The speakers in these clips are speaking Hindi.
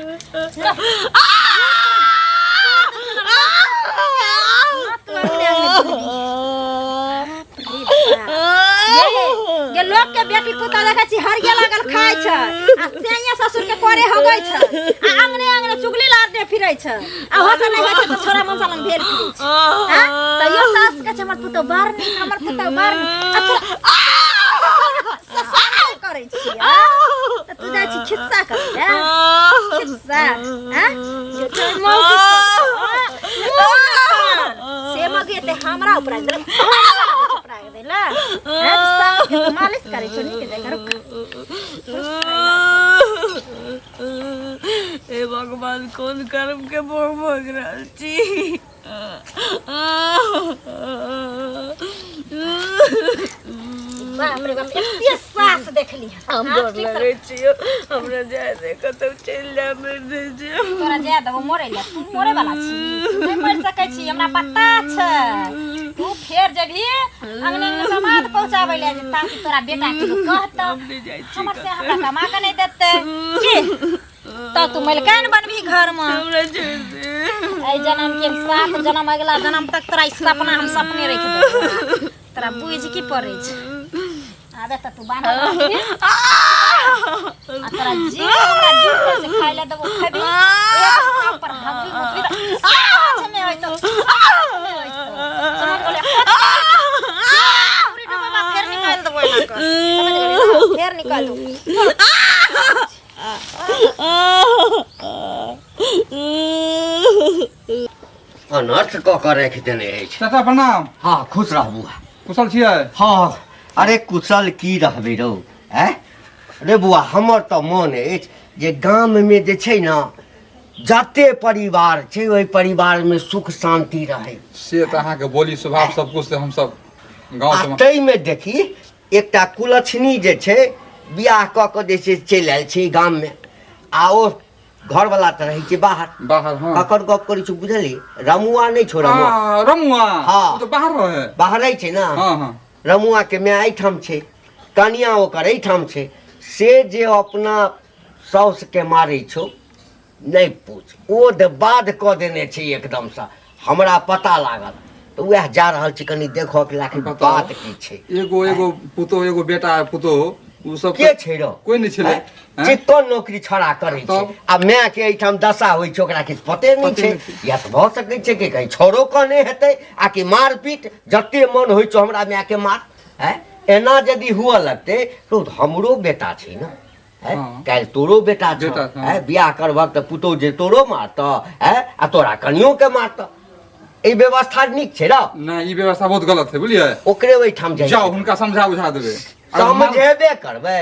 ये लोग के बेटी पुता देखै छी हर गेला गल खाय छ आ सेया ससुर के परे हो गई छ आ अंगने अंगने चुगली लारने फिरै छ आ होस नै है त छोरा मनसा लंग भेल फिरै छ हां त यो सास के छ हमर पुतो बाहर नहीं हमर पुतो बाहर अच्छा ससुर करै छी त तू जाय छी खिस्सा कर खिस्सा हां ये तो से मगे ते हमरा ऊपर आ देला मालिश करे छ नी के करो ए भगवान कौन कर्म के भोग भोग रहल छी बाप रे बाप एते सास देखली हम डर लगे छियो हमरा जाय दे कतौ चल जा मर दे जे तोरा जाय देबो मरे ला तू मरे वाला छी नहीं मर सकै छी हमरा पता छ तू फेर जभी अंगने अंगने समाद पहुंचाबै ले ताकि तोरा बेटा के कहत हमर से हमरा कमा के नहीं देते की तो तू मलकान बनबी घर में हमरा छोड़ दे आई जन्म के साथ जन्म अगला जन्म तक तोरा सपना हम सपने रख देबो तोरा बुझ की पड़े छ आबे त तू बाना आ तोरा जी हमरा झूठ से खाइ ले देबो खबी एक पर हग्गी मुतबी छ में होय तो समझ गेले पूरी डबा फेर निकाल देबो ना कर समझ गेले फेर निकाल दो अनर्थ क करे के देने अछि चाचा प्रणाम। हाँ खुश रह बुआ। कुशल छियै? हाँ अरे कुशल की रहबे रौ हैं रे बुआ हमर तो मन अछि जे गाम में जे छै ना जते परिवार छै ओहि परिवार में सुख शांति रहे से त अहाँ के बोली स्वभाव सब कुछ से हम सब गांव आ में तै में देखी एकटा कुलछनी जे छै बियाह क के जे छै चलि आयल छै गाम में आ ओ घर वाला त रहै छै बाहर बाहर। हां ककर गप करै छी बुझली रमुआ नहीं छो रमुआ रमुआ हाँ। तो बाहर रहे बाहर रहै छै ना। हां हां रमुआ के मैं एठाम छै कनिया ओकर एठाम छै से जे अपना साउस के मारै छौ नहीं पूछ ओ द बाध क देने छै एकदम से हमरा पता लागल तो वह जा रहल छी कनी देखो के लाखी बात की छै एगो एगो पुतो एगो बेटा पुतो उ सब के छै रो कोई नहीं छले जे कोन नौकरी छोड़ा करै छै आ मैं के एठाम दशा होई छै ओकरा किछ पते नहीं छै या त भ सकै छै कि कहीं छोरो कने हेतै आ कि मारपीट जते मन होई छौ हमरा मैं के मार है एना यदि हुआ लगते तो हमरो बेटा छै ना है काल तोरो बेटा छै है बियाह करबक त पुतो जे तोरो मारत है आ तोरा कनियो के मारत ई व्यवस्था निक छै रो ना ई व्यवस्था बहुत गलत है बुझलिए ओकरे ओइठाम जाओ हुनका समझा बुझा देबे समझेबे करबे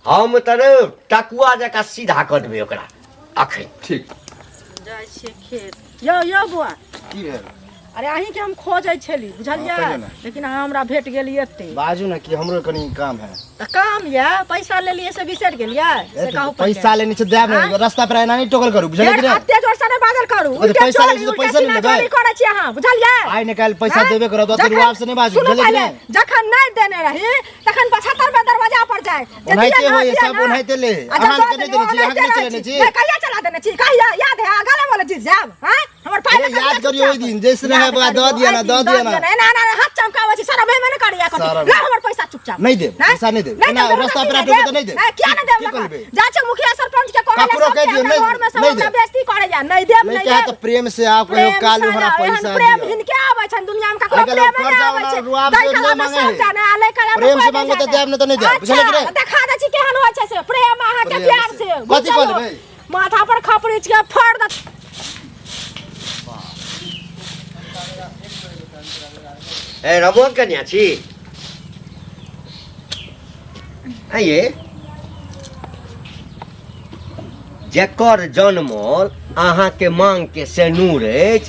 हम तरे टकुआ जका सीधा कर देबे ओकरा अखन ठीक जाय छै खेत यो बुआ की भेल? अरे अहीं के हम खोजै छली बुझलियै लेकिन हमरा भेट गेली एते बाजू ना कि हमरो कनी काम है त काम या पैसा लेलिए से बिसर गेलियै से कहू पैसा लेने से देब नहीं रास्ता पर एना नहीं टोकल करू बुझलियै कि नहीं अत्ते जोर से बादल करू पैसा ले तो पैसा नहीं लेबै करै छी अहाँ बुझलियै आइ निकाल पैसा देबे करब तो रुआब से नहीं बाजू बुझलियै कि नहीं जखन नहीं देने रही तखन 75 में दरवाजा पर जाए ओनाइते होय सब ओनाइते ले अहाँ के नहीं देने छी अहाँ के नहीं चलेने छी कहिया चला देने छी कहिया याद है गले वाला चीज जाब हैं हमर पाई याद करियो ओइ दिन जैसे रहे बा द दिया ना ना हाथ चमकावे छी सारा में नहीं करिया कर ले हमर पैसा चुपचाप नहीं दे पैसा नहीं दे ना रास्ता पर आटो तो नहीं दे क्या नहीं दे जा छ मुखिया सरपंच के कहले ककरो कह दियो नहीं दे बेइज्जती करे जा नहीं देब नहीं कहे तो प्रेम से आप कहियो कालू हमरा पैसा प्रेम हिनके आवे छन दुनिया में ककरो प्रेम नहीं आवे छै रुआब से नहीं मांगे प्रेम से मांगे तो देब नहीं तो नहीं दे बुझलियै कि नहीं देखा दे छी केहन होय छै से प्रेम अहाँ के प्यार से कथि कहले माथा पर खपरिच के फोड़ द ए रमुआ कन्या छी आइए जकर जन्मल अहाँ के मांग के सेनूर अछि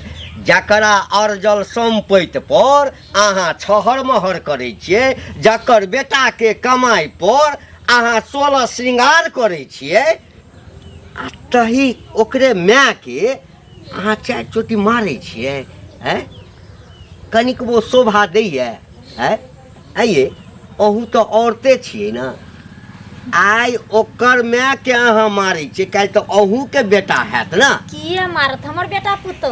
जकरा अर्जल संपत्ति पर अहाँ छहर महर करै छियै जकर बेटा के कमाई पर अहाँ 16 श्रृंगार करै छियै आ तही ओकरे माय के अहाँ 4 चोटी मारै छियै हैं कनिक वो शोभा दैया है आइए अहू तो औरते छियै ना आइ ओकर माय के अहाँ मारै छी काल्हि तऽ अहूँ के बेटा हैत ना किए मारत हमर बेटा पुतो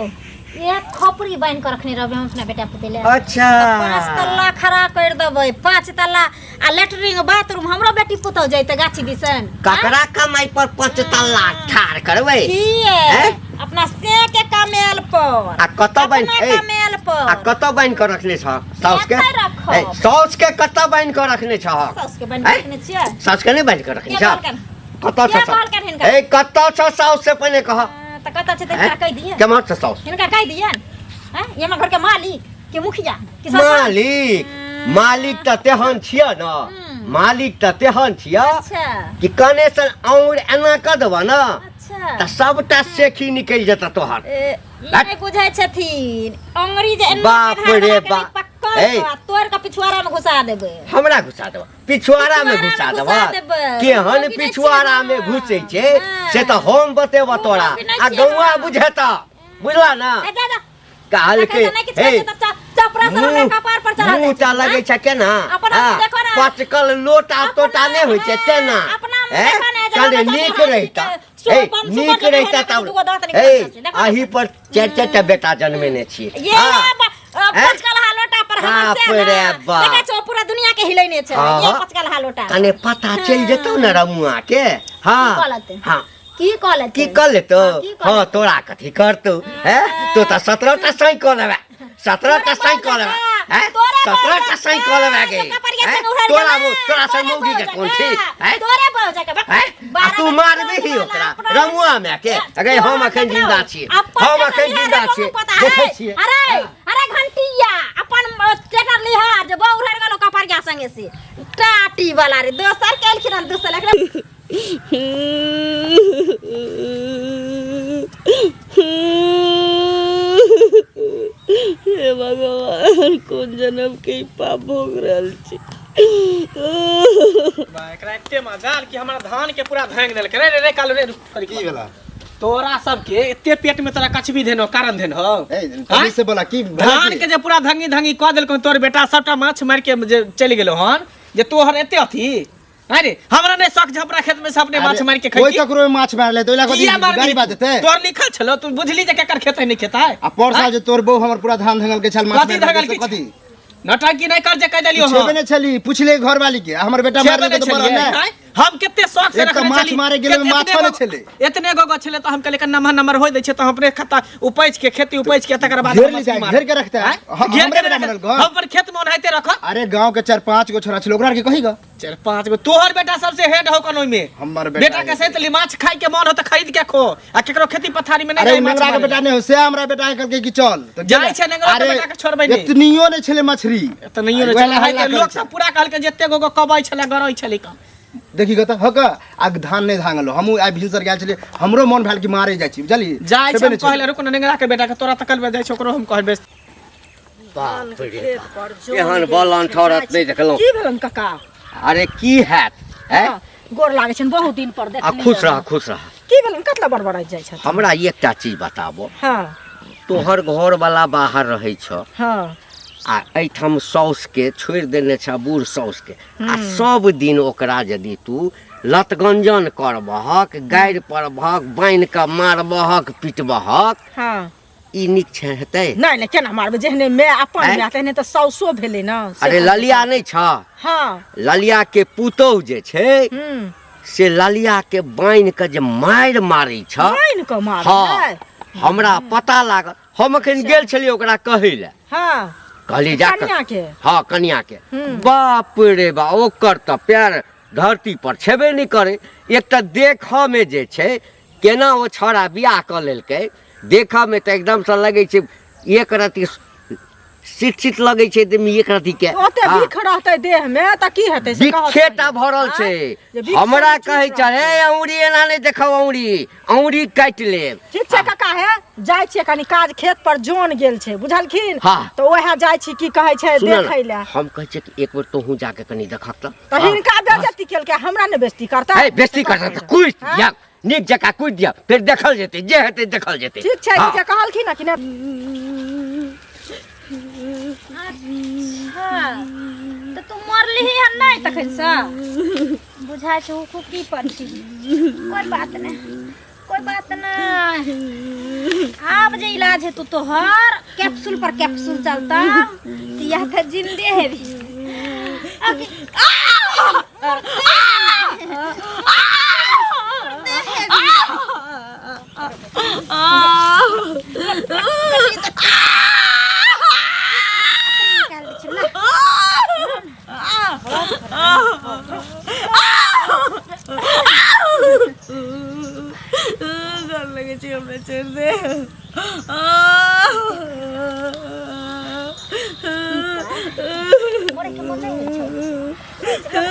ये खोपड़ी बांध के रखने रहबे हम अपना बेटा पुते ले अच्छा 5 तल्ला खड़ा कर देबै 5 तल्ला आ लेटरिंग बाथरूम हमरो बेटी पुतो जइते गाछी दिसन ककरा कमाई पर 5 तल्ला ठाड़ करबै किए अपना से के कमेल पर आ कतऽ बांध कमेल पर आ कतऽ बांध के रखने छ साउस के साउस के कतऽ बांध के रखने छ साउस के बांध के रखने छियै साउस के नहीं बांध के रखने छ कतऽ क्या छ कहल कर हिनका ए कतऽ छ साउस से पहिने कह त कतऽ छै त कह दिए केमहर छ साउस हिनका कह दियन हैं ये हमर घर के मालिक के मुखिया के ससुर मालिक त तेहन छिय न मालिक त तेहन छिय अच्छा कि कने से और एना क देबा न अच्छा त सबटा सेखी निकल जता तोहर नहीं बुझाय छथिन अंग्रेज बाप रे बाप तोर का पिछुआरा में घुसा देबे हमरा घुसा देबा पिछुआरा में घुसा देबा केहन पिछुआरा में घुसे छे से त हम बतेबा तोरा आ गौवा बुझेता बुझला ना काल के चपरा से हमरा कपार पर चढ़ा मुंह ता लगे छ केना पटकल लोटा तोटा नहीं होय छे तेना कने नीक रहता नीक रहता तब आही पर चार बेटा जन्मेने छी पचकल हालोटा पर हमर से देखै छौ पूरा दुनिया के हिलैने छै ये पचकल हालोटा कने पता चल जेतौ न रमुआ के हां हां की कहले की कर लेतो हां तोरा कथी करतौ हैं तो त 17 टा सही कर लेबे 17 टा सही कर लेबे हैं 17 टा सही कर लेबे गे तोरा से मौगी के कोन छी हैं तोरे बोल जाके तू मारबे ही ओकरा रमुआ में के अगे हम अखन जिंदा छी हम अखन जिंदा छी देखै छी अरे घंटिया अपन ट्रैक्टर लिहा जे बौ उधर गेलो कपार के संगे से टाटी वाला रे दोसर केल खिरन दोसर लग हे भगवान कोन जन्म के पाप भोग रहल छी एकरा एते मजाल कि हमरा धान के पूरा भांग देलकै रे रे काल रे की भेला तोरा सबके एते पेट में तोरा कछ भी देनो कारण देनो ए से बोला की धान के जे पूरा धंगी धंगी क देलको तोर बेटा सबटा माछ मार के जे चल गेलो हन जे तोहर एते अथी अरे हमरा ने शक झपरा खेत में से अपने माछ मार के कोई ककरो माछ मार ले तो कथी गाड़ी बात देते तोर लिखल छलो तू बुझली जे केकर खेत नहीं खेता है आ परसा जे तोर बहू हमर पूरा धान धंगल के छल माछ कथी धंगल के कथी नटंकी नहीं कर जे कह देलियो छेबे ने छली पूछले घर वाली के हमर बेटा मार के तो बड़ा ना हम कितने शौक से रखने माछ मारे गेले माछ ने छले इतने गो छले तो हम कहले कि नंबर होय दै छै तो हम अपने खाता उपज के खेती उपज के तकर बाद घेर के रखता है हम पर खेत में ओनाइते रख अरे गांव के 4-5 गो छोरा छले ओकरा के कही ग 4-5 गो तोहर बेटा सबसे हेड हो कनो में हमर बेटा के सहित माछ खाई के मन हो त खरीद के खो आ केकरो खेती पथारी में नहीं अरे नंगरा के बेटा ने हो से हमरा बेटा कहलके कि चल तो जाय छै नंगरा के बेटा के छोड़बै नहीं इतनियो ने छले मछरी इतनियो ने छले है लोग सब पूरा कहल के जत्ते गो कबाई छले गरई छले का देखी गत हक आग धान नहीं धांगलो हमू आ भिनसर गेल छले हमरो मन भेल कि मारे जाय छी बुझली जाय छै कहले रुक नंगरा के बेटा के तोरा तकल में जाय छै ओकरो हम कहबे बाप रे केहन बलन ठौरत नहीं देखलौ की भेलन काका अरे की हैत हैं गोर लागे छन बहुत दिन पर आ खुश रह की भेलन कतला बड़बड़ाई जाय छ हमरा एकटा चीज बताबो हां तोहर घर वाला बाहर रहै छ हां आ एठाम सौस के छोड़ देने छ बूढ़ सौस के आ सब दिन ओकरा यदि तू लतगंजन करबहक गाड़ पड़बहक बांध के मारबहक पिटबहक हां ई निक छै हेतै नहीं नहीं केना मारबे जेहने मैं अपन बियाह तेहने त सौसो भेले ना अरे ललिया नहीं छ हां ललिया के पुतौ जे छै से ललिया के बांध के जे मार मारै छ बांध के मार हां हमरा पता लागल हम अखन गेल छलिए ओकरा कहै ले हां कहली जा कन्या के हाँ कन्या के बाप रे बा ओकर त पैर धरती पर छेबे नहीं करे एक त देखा में जे छै केना ओ छोरा बियाह क लेलकै देखा में त एकदम से लगे छै एक रति शिक्षित लगे छै दम एक रति के ओते बिख रहतै देह में त की हेतै से कहत बिखेटा भरल छै हमरा कहै छै ए औरी एना नहीं देखौ औरी काट लेब ठीक छै काका है जाय छै कनी काज खेत पर जोन गेल छै बुझलखिन हाँ। तो ओहे जाय छी की कहै छै देखै ले हम कहै छै कि एक बेर तोहू जाके कनी देखत त हिनका बेइज्जती केल के हमरा ने बेइज्जती करता है बेइज्जती करता त कुछ दिया नीक जका कुछ दिया फिर देखल जेतै जे हेतै देखल जेतै ठीक छै जे कहलखिन कि ना तो तू मरली है नहीं तखन से बुझाइ छै उ की पड़ती कोई बात नहीं अब जे इलाज है तोहर कैप्सूल पर कैप्सूल चलता यह तो जिंदे है भी डर लगे छै हमरा छोड़ दे मोरे के मोटे छै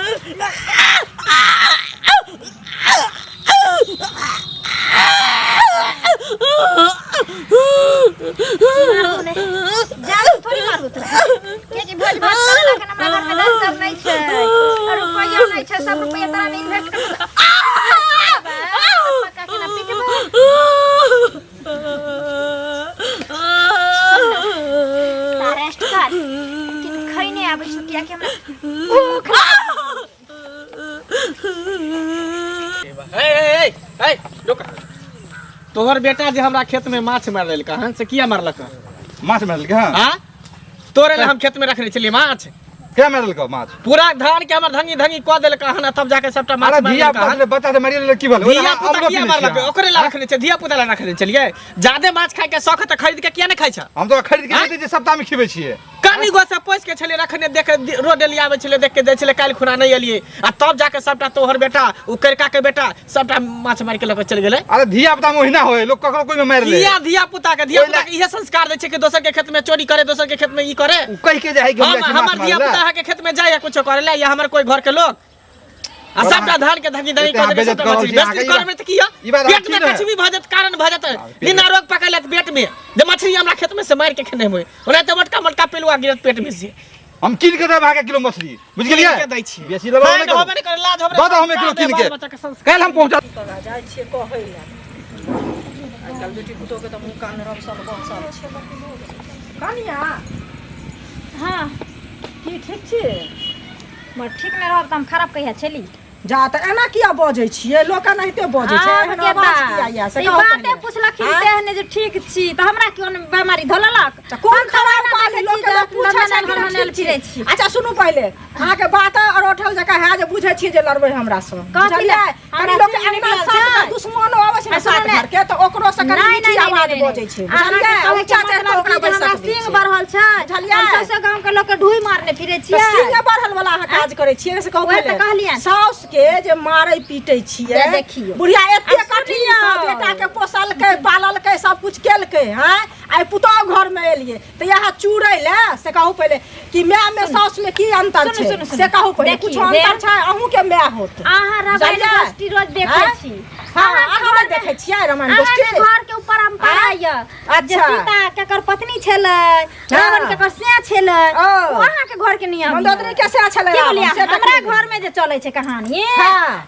जान थोड़ी मारू तोरा के भोज भात करे लगे हमरा घर में दस सब नहीं छै और रुपया नहीं छै सब रुपया तोरा नहीं भेट कर पक्का के ना पीटबो रेस्ट कर कि खइने आबै छै किया कि हमरा भूख ए रुक तोहर बेटा जे हमरा खेत में माछ मार लेल कहां से किया मारलक माछ मारल के हां हां तोरे ले हम खेत में रखने छलिए माछ क्या मारल के माछ पूरा धान के हमर धंगी धंगी क देल कहां तब जाके सबटा माछ अरे मार धिया देलक पुता बच्चा से मारियल की भल धिया पुता किया मारलक ओकरे ला रखने छै धिया पुता ला रखने छलिए जादे माछ खाय के शौक त खरीद के किया नहीं खाय छ हम तो खरीद के देते जे सप्ताह में खिबै छियै कानी गो से पोस के छले रखने देख रोड एली आवे छले देख के दे छले काल खुना नहीं एलिए आ तब जाके सबटा तोहर बेटा उ करका के बेटा सबटा माछ मार के लेके चल गेले अरे धिया पुता मोहिना होय लोग ककरो कोई में मार ले धिया पुता के इहे संस्कार दे छै कि दोसर के खेत में चोरी करे दोसर के खेत में ई करे कह के जाय कि हमर धिया पुता के खेत में जाय कुछ करे ले या हमर कोई घर के लोग आ सबटा धान के धगी धगी कर देबे सबटा मछली बेइज्जती करे में त किया पेट में कुछ भी भजत कारण भजत बिना रोग पकड़लत पेट में जे मछली हमरा खेत में से मार के खेने होय ओना त मोटका मोटका पेलुआ गिरत पेट में से हम किन के देब आगे किलो मछली बुझ गेलिए के दै छी बेसी लेबो नहीं होबे नहीं करे लाज होबे दो हम 1 किलो किन के काल हम पहुंचा जाइ छियै कहै ले आजकल बेटी पुतोह के त मुंह कान रब सब बहसल छै कनिया हां की ठीक छी मर ठीक नहीं रहब त हम खराब कहिया चली जा त एना किया बजै छियै लोक एनाहिते बजै छै एहन आवाज किया या से कहू बाते पुछलखिन तेहने जे ठीक छी त हमरा कोन बीमारी धललक कोन खराब बात लोक पूछै छै कि हम फिरै छी अच्छा सुनू पहले अहाँ के बात और उठल जका है जे बुझै छियै जे लड़बै हमरा से बुझलियै कनी लोक अंगना साथ दुश्मन आबै छै साथ घर के त ओकरो से कनी मीठी आवाज बजै छै बुझलियै ऊंचा चढ़ के ओकरा बैसा सिंह बढ़ल छै बुझलियै सबसे गांव के लोक के ढुई मारने फिरै छियै सिंह बढ़ल वाला अहाँ काज करै छियै से कहू ओहे त कहलियै साउस के जे मारै पीटै छियै देखियो बुढ़िया एते कठिन बेटा के पोसलकै पाललकै सब कुछ केलकै हैं आइ पुतौह घर में एलियै त यहाँ चूड़ै ले से कहू पहले कि माय में साउस में की अंतर छै से कहू पहले कुछ अंतर छै अहू के माय होत आहा रामायण गोष्ठी रोज देखै छी हां अहाँ देखै छियै रामायण गोष्ठी घर के ऊपर हम पढ़ाय जे सीता केकर पत्नी छलै रावण केकर से छलै वहां के घर के नियम मंदोदरी कैसे छलै हमरा घर में जे चलै छै कहानी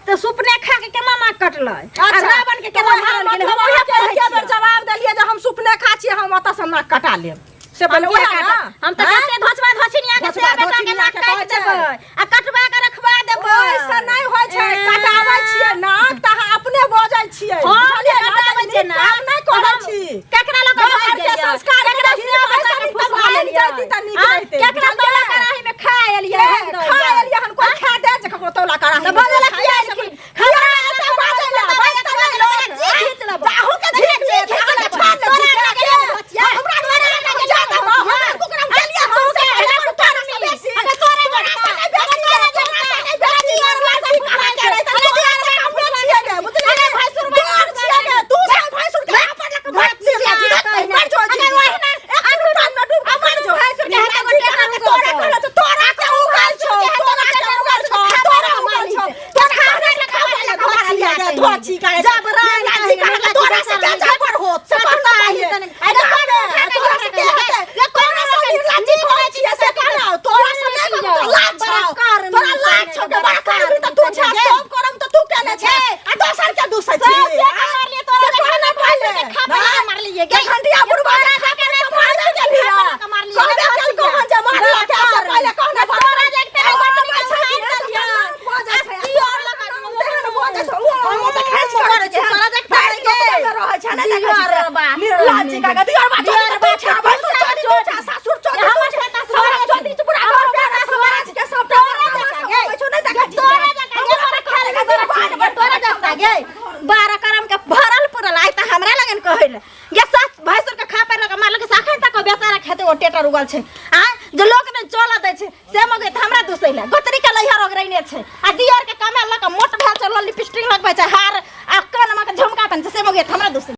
त सुपनेखा के मामा कटलै आ रावण के केना मारल गेलै हम ओहे के बेर जवाब देलियै जे हम सुपनेखा छियै हम ओता से नाक कटा लेब से पहले ओहे ना हम त कते धोचबा धोछिनिया के से बेटा के नाक काट देबै आ कटबा के रखबा देबै ओइसे नै होय छै कटाबै छियै नाक त अहाँ अपने बजै छियै बुझलियै कटाबै छै ना नै कहै छी केकरा लग भाग गेलियै संस्कार केकरा भाग जाती त नीक रहितै केकरा तोला कराही में खा एलियै हन कोई खा दे जे ककरो तोला कराही त बजला किया छै हमरा एता बाजै ला खींच लब जाहू के खींच ले खींच ले छोड़ ले बच्चा हमरा तोरा लगे जाता हमरा कुकरम गेलियै हम से पहले तोरा में बेसी अगर तोरा में बेसी अच्छा नहीं देखा लाजी का दियार बा दियार बा छोटा ससुर छोटा हमर छोटा ससुर छोटी चुपुरा समाज के सब कुछ नहीं देखा तोरा जका ये मारे खेल के तोरा जका गे 12 करम के भरल पुरल आई त हमरा लगन कहले ये सास भैंसर के खा पे लगा मार के साखन तक बेचारा खेते ओ टेटर उगल छै आ जो लोग ने चला दै छै से मगे त हमरा दुसैला गोतरी के लइहर ओगरैने छै आ दियार के कमे लक मोट भेल छै लिपस्टिक लगबै छै हार आ कानमा के झुमका पहन छै से मगे त हमरा दुसै